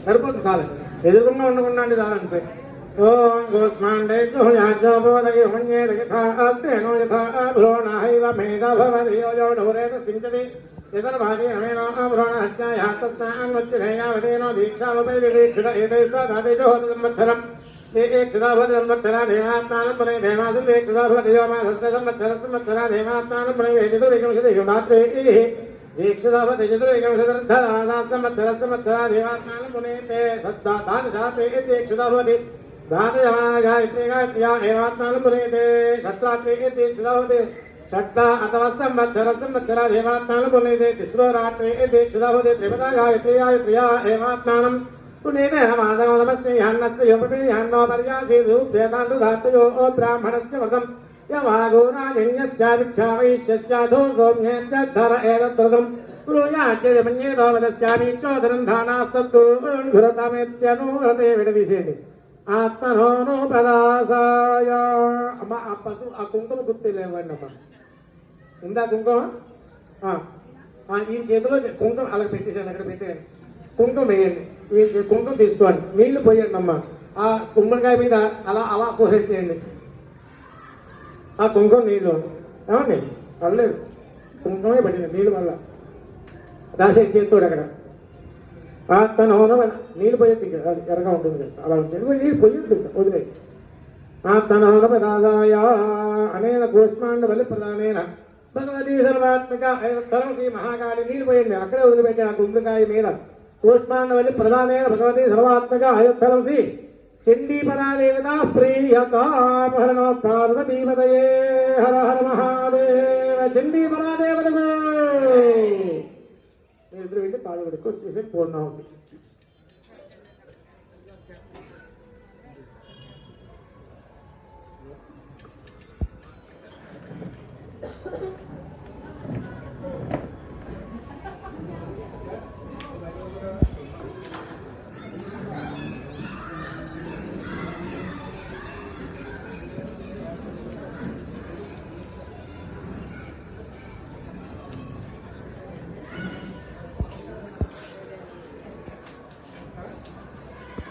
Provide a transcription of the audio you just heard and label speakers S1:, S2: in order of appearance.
S1: సరిపోతుంది చాలు, ఎదురుకుండా ఉండకుండా అండి చాలంటే. ఓం గోస్మాండే గృహ్యాజోబోధగి హుణ్యేదగిథాస్తేనో యథాభ్రోణాహైవ మేఘభవతి యోజోడౌరేత సించతి యదర్భాగి రమేణాభ్రోణహత్యాయాస్తస్నాన్వచ్చిధేయావదేనో దీక్షాముపైరిక్షిత ఏతైస్వాదాదిజోహత సంవత్సరం ఏక్షితాభవతి సంవత్సరా దేవాత్మానం పునై దేవాసం ఏక్షితాభవతి యోమాసస్య సంవత్సర సంవత్సరా దేవాత్మానం పునై వేదితుర్వికంశతి యుగాత్రే దీక్షితాభవతి చతుర్వికంశతిర్ధరాసా సంవత్సర సంవత్సరా దేవాత్మానం పునైతే సద్దాతాదిశాతే దీక్షితాభవతి धातुजमागायत्री गायत्र्या एवात्मानं पुनेते षट्रात्रे दीक्षितावते षट् अथवा संवत्सर संवत्सरा देवात्मानं पुनेते तिस्रो रात्रे दीक्षितावते त्रिपदा गायत्री गायत्र्या एवात्मानं पुनेते नमादनो नमस्ते हन्नस्य योपि हन्नो पर्यासीदु वेदान्तु धातुयो ब्राह्मणस्य व्रतं यवागोराजन्यस्याभिक्षावैश्यस्याधो सौम्येत्यद्धर एतद्व्रतं ब्रूयाच्यमन्येतो वदस्यामि चोदनं धानास्तत्तु घुरतामेत्यनुहते विडविषेति ఆత్మనోపదాసాయ. అమ్మ ఆ పశువు ఆ కుంకుమ గుర్తు లేవండి అమ్మ, ఉందా కుంకుమ? ఈ చేతిలో కుంకుమ అలా పెట్టేసాను, అక్కడ పెట్టేయండి, కుంకుమ వేయండి, ఈ కుంకుమ తీసుకోండి, నీళ్లు పోయండి అమ్మ, ఆ గుమ్మడికాయ మీద అలా అలా పోసేసేయండి ఆ కుంకుమ నీళ్ళు. ఏమండి పర్లేదు, కుంకుమే పట్టింది నీళ్ళు వల్ల రాసే చేతితోడు అక్కడ ఆత్మనోన నీళ్ళు పోయేది అది ఎరగా ఉంటుంది అలా వచ్చేది, నీళ్ళు పోయేది వదిలే. ఆత్మనోన పదాదాయ అనేన కూష్మాండ బలి ప్రధానేన భగవతీ సర్వాత్మక శ్రీ మహాకాళి నీళ్ళు పోయింది అక్కడే వదిలిపెట్టాను ఆ గుండెకాయ మీద. కూష్మాండ బలి ప్రధానేన భగవతీ సర్వాత్మక అయోత్తరం శ్రీ చండీపరాదేవత ప్రియతామహరణో పార్వతీమతయే హర హర మహాదేవ. చండీపరాదేవతకు ఇద్దరు వెళ్ళి పాలు వచ్చేసి పూర్ణాహుతి.